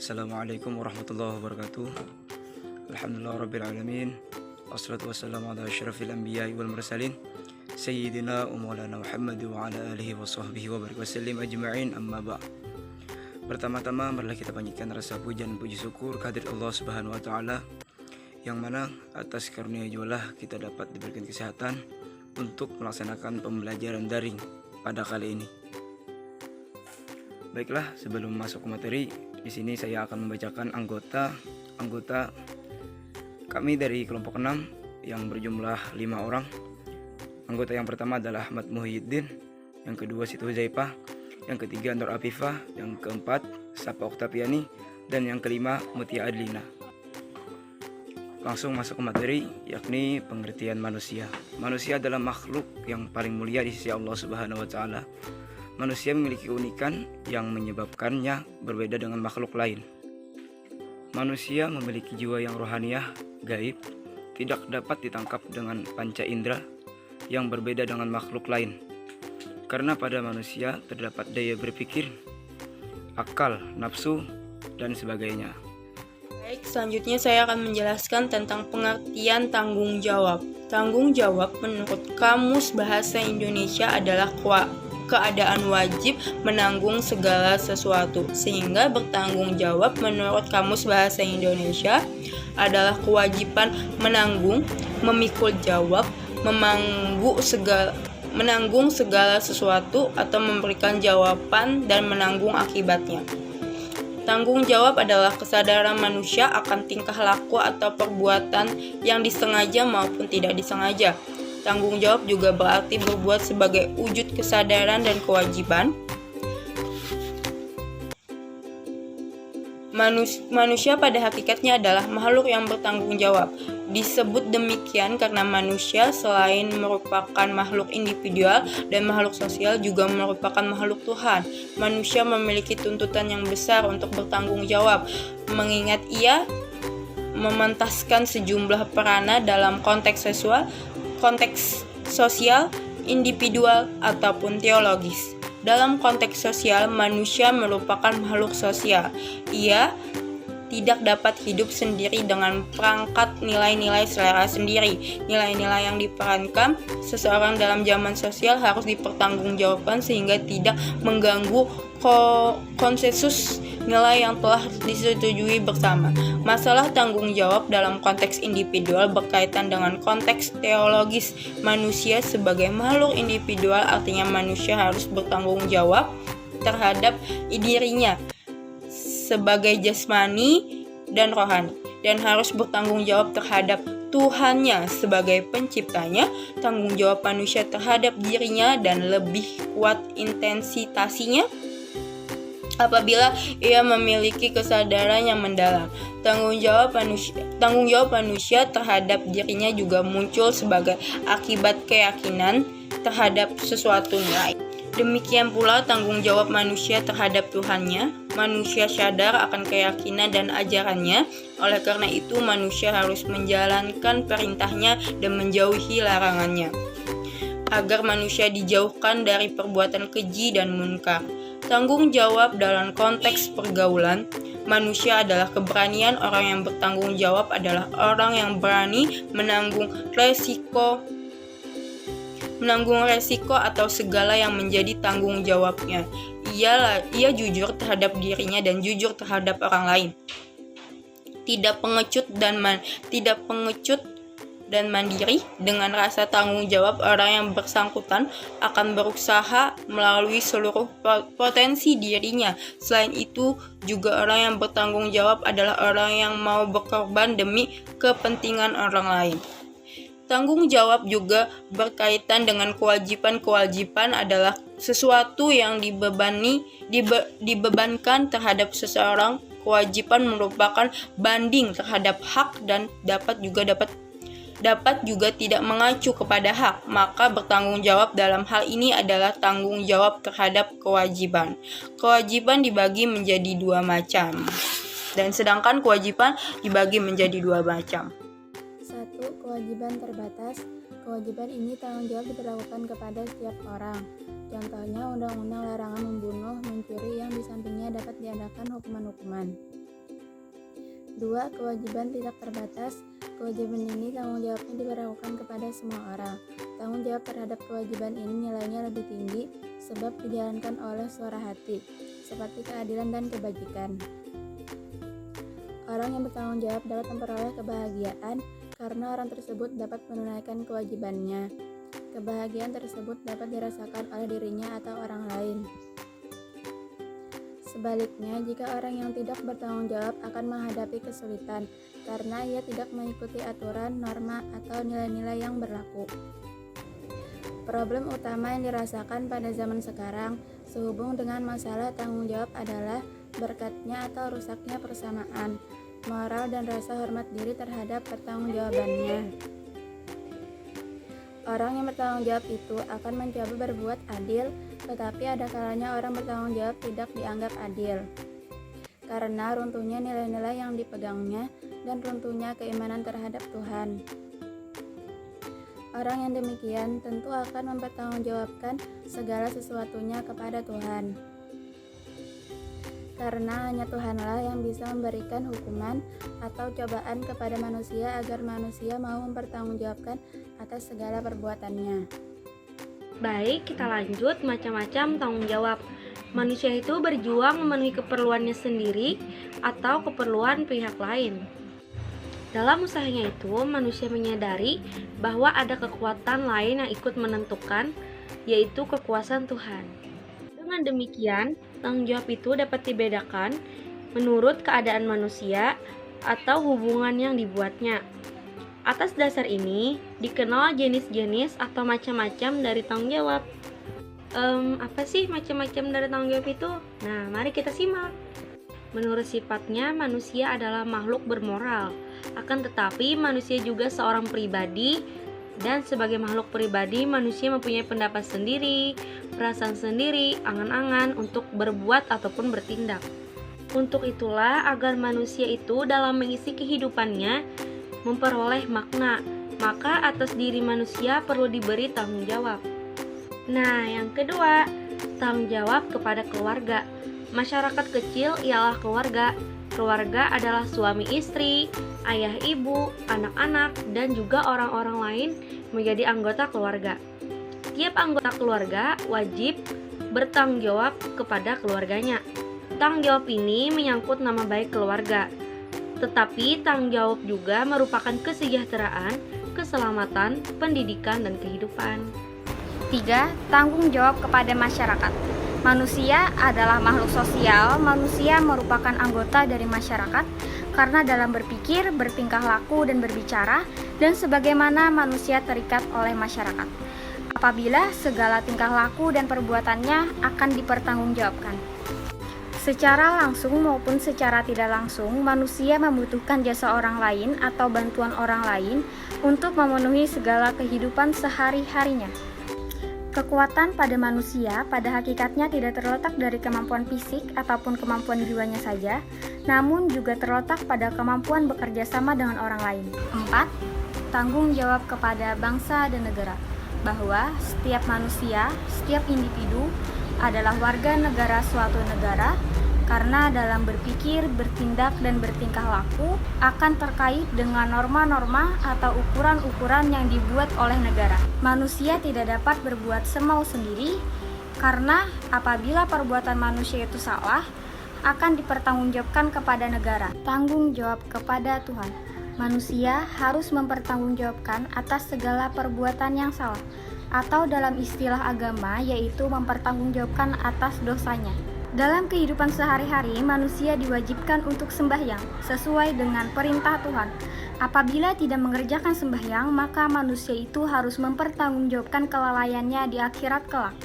Assalamualaikum warahmatullahi wabarakatuh. Alhamdulillah rabbil alamin. Wassalatu wassalamu ala asyrafil anbiya'i wal mursalin Sayyidina wa maulana Muhammad wa ala alihi wa sahbihi wa barik wasallim ajma'in, amma ba'. Pertama-tama marilah kita panjatkan rasa puji dan puji syukur kehadirat Allah Subhanahu wa taala, yang mana atas karunia jualah kita dapat diberikan kesehatan untuk melaksanakan pembelajaran daring pada kali ini. Baiklah, sebelum masuk ke materi, di sini saya akan membacakan anggota kami dari kelompok 6 yang berjumlah 5 orang. Anggota yang pertama adalah Ahmad Muhyiddin, yang kedua Siti Huzaifah, yang ketiga Nur Afifah, yang keempat Sapa Oktaviani, dan yang kelima Mutia Adlina. Langsung masuk ke materi, yakni pengertian manusia. Manusia adalah makhluk yang paling mulia di sisi Allah Subhanahu wa taala. Manusia memiliki keunikan yang menyebabkannya berbeda dengan makhluk lain. Manusia memiliki jiwa yang rohaniah, gaib, tidak dapat ditangkap dengan panca indera, yang berbeda dengan makhluk lain. Karena pada manusia terdapat daya berpikir, akal, nafsu, dan sebagainya. Baik, selanjutnya saya akan menjelaskan tentang pengertian tanggung jawab. Tanggung jawab menurut Kamus Bahasa Indonesia adalah keadaan wajib menanggung segala sesuatu, sehingga bertanggung jawab menurut Kamus Bahasa Indonesia adalah kewajiban menanggung, memikul jawab, menanggung segala sesuatu atau memberikan jawaban dan menanggung akibatnya. Tanggung jawab adalah kesadaran manusia akan tingkah laku atau perbuatan yang disengaja maupun tidak disengaja. Tanggung jawab juga berarti berbuat sebagai wujud kesadaran dan kewajiban. Manusia pada hakikatnya adalah makhluk yang bertanggung jawab. Disebut demikian karena manusia selain merupakan makhluk individual dan makhluk sosial juga merupakan makhluk Tuhan. Manusia memiliki tuntutan yang besar untuk bertanggung jawab, mengingat ia memantaskan sejumlah peranan dalam konteks sosial, individual, ataupun teologis. Dalam konteks sosial, manusia merupakan makhluk sosial. Ia tidak dapat hidup sendiri dengan perangkat nilai-nilai selera sendiri. Nilai-nilai yang diperankan seseorang dalam zaman sosial harus dipertanggungjawabkan sehingga tidak mengganggu konsensus nilai yang telah disetujui bersama. Masalah tanggung jawab dalam konteks individual berkaitan dengan konteks teologis. Manusia sebagai makhluk individual artinya manusia harus bertanggung jawab terhadap dirinya sebagai jasmani dan rohani, dan harus bertanggung jawab terhadap Tuhannya sebagai penciptanya. Tanggung jawab manusia terhadap dirinya dan lebih kuat intensitasnya apabila ia memiliki kesadaran yang mendalam. Tanggung jawab manusia terhadap dirinya juga muncul sebagai akibat keyakinan terhadap sesuatu nilai. Demikian pula tanggung jawab manusia terhadap Tuhannya. Manusia sadar akan keyakinan dan ajarannya. Oleh karena itu manusia harus menjalankan perintahnya dan menjauhi larangannya, agar manusia dijauhkan dari perbuatan keji dan munkar. Tanggung jawab dalam konteks pergaulan. Manusia adalah keberanian. Orang yang bertanggung jawab adalah orang yang berani menanggung resiko atau segala yang menjadi tanggung jawabnya. Ia jujur terhadap dirinya dan jujur terhadap orang lain. Tidak pengecut dan mandiri. Dengan rasa tanggung jawab, orang yang bersangkutan akan berusaha melalui seluruh potensi dirinya. Selain itu, juga orang yang bertanggung jawab adalah orang yang mau berkorban demi kepentingan orang lain. Tanggung jawab juga berkaitan dengan kewajiban adalah sesuatu yang dibebankan terhadap seseorang. Kewajiban merupakan banding terhadap hak dan dapat juga tidak mengacu kepada hak. Maka bertanggung jawab dalam hal ini adalah tanggung jawab terhadap kewajiban. Kewajiban dibagi menjadi 2 macam, dan sedangkan kewajiban dibagi menjadi 2 macam. 1. Kewajiban terbatas. Kewajiban ini tanggung jawab diperlakukan kepada setiap orang. Contohnya undang-undang larangan membunuh, mencuri yang di sampingnya dapat diadakan hukuman-hukuman. 2. Kewajiban tidak terbatas. Kewajiban ini tanggung jawabnya diberlakukan kepada semua orang. Tanggung jawab terhadap kewajiban ini nilainya lebih tinggi sebab dijalankan oleh suara hati, seperti keadilan dan kebajikan. Orang yang bertanggung jawab dapat memperoleh kebahagiaan karena orang tersebut dapat menunaikan kewajibannya. Kebahagiaan tersebut dapat dirasakan oleh dirinya atau orang lain. Sebaliknya, jika orang yang tidak bertanggung jawab akan menghadapi kesulitan karena ia tidak mengikuti aturan, norma, atau nilai-nilai yang berlaku. Problem utama yang dirasakan pada zaman sekarang sehubung dengan masalah tanggung jawab adalah berkatnya atau rusaknya persamaan, moral dan rasa hormat diri terhadap pertanggungjawabannya. Orang yang bertanggung jawab itu akan mencoba berbuat adil, tetapi ada kalanya orang bertanggung jawab tidak dianggap adil karena runtuhnya nilai-nilai yang dipegangnya dan runtuhnya keimanan terhadap Tuhan. Orang yang demikian tentu akan mempertanggungjawabkan segala sesuatunya kepada Tuhan. Karena hanya Tuhanlah yang bisa memberikan hukuman atau cobaan kepada manusia agar manusia mau mempertanggungjawabkan atas segala perbuatannya. Baik, kita lanjut macam-macam tanggung jawab. Manusia itu berjuang memenuhi keperluannya sendiri atau keperluan pihak lain. Dalam usahanya itu, manusia menyadari bahwa ada kekuatan lain yang ikut menentukan, yaitu kekuasaan Tuhan. Dengan demikian, tanggung jawab itu dapat dibedakan menurut keadaan manusia atau hubungan yang dibuatnya. Atas dasar ini, dikenal jenis-jenis atau macam-macam dari tanggung jawab. Apa sih macam-macam dari tanggung jawab itu? Nah, mari kita simak. Menurut sifatnya, manusia adalah makhluk bermoral. Akan tetapi, manusia juga seorang pribadi, dan sebagai makhluk pribadi, manusia mempunyai pendapat sendiri, perasaan sendiri, angan-angan untuk berbuat ataupun bertindak. Untuk itulah, agar manusia itu dalam mengisi kehidupannya memperoleh makna, maka atas diri manusia perlu diberi tanggung jawab. Nah, yang kedua, tanggung jawab kepada keluarga. Masyarakat kecil ialah keluarga. Keluarga adalah suami istri, ayah ibu, anak-anak, dan juga orang-orang lain menjadi anggota keluarga. Tiap anggota keluarga wajib bertanggung jawab kepada keluarganya. Tanggung jawab ini menyangkut nama baik keluarga. Tetapi tanggung jawab juga merupakan kesejahteraan, keselamatan, pendidikan, dan kehidupan. 3. Tanggung jawab kepada masyarakat. Manusia adalah makhluk sosial. Manusia merupakan anggota dari masyarakat karena dalam berpikir, bertingkah laku, dan berbicara, dan sebagaimana manusia terikat oleh masyarakat. Apabila segala tingkah laku dan perbuatannya akan dipertanggungjawabkan. Secara langsung maupun secara tidak langsung, manusia membutuhkan jasa orang lain atau bantuan orang lain untuk memenuhi segala kehidupan sehari-harinya. Kekuatan pada manusia pada hakikatnya tidak terletak dari kemampuan fisik ataupun kemampuan jiwanya saja, namun juga terletak pada kemampuan bekerja sama dengan orang lain. 4. Tanggung jawab kepada bangsa dan negara, bahwa setiap manusia, setiap individu adalah warga negara suatu negara, karena dalam berpikir, bertindak, dan bertingkah laku akan terkait dengan norma-norma atau ukuran-ukuran yang dibuat oleh negara. Manusia tidak dapat berbuat semau sendiri, karena apabila perbuatan manusia itu salah, akan dipertanggungjawabkan kepada negara. Tanggung jawab kepada Tuhan. Manusia harus mempertanggungjawabkan atas segala perbuatan yang salah, atau dalam istilah agama yaitu mempertanggungjawabkan atas dosanya. Dalam kehidupan sehari-hari, manusia diwajibkan untuk sembahyang sesuai dengan perintah Tuhan. Apabila tidak mengerjakan sembahyang, maka manusia itu harus mempertanggungjawabkan kelalaiannya di akhirat kelak.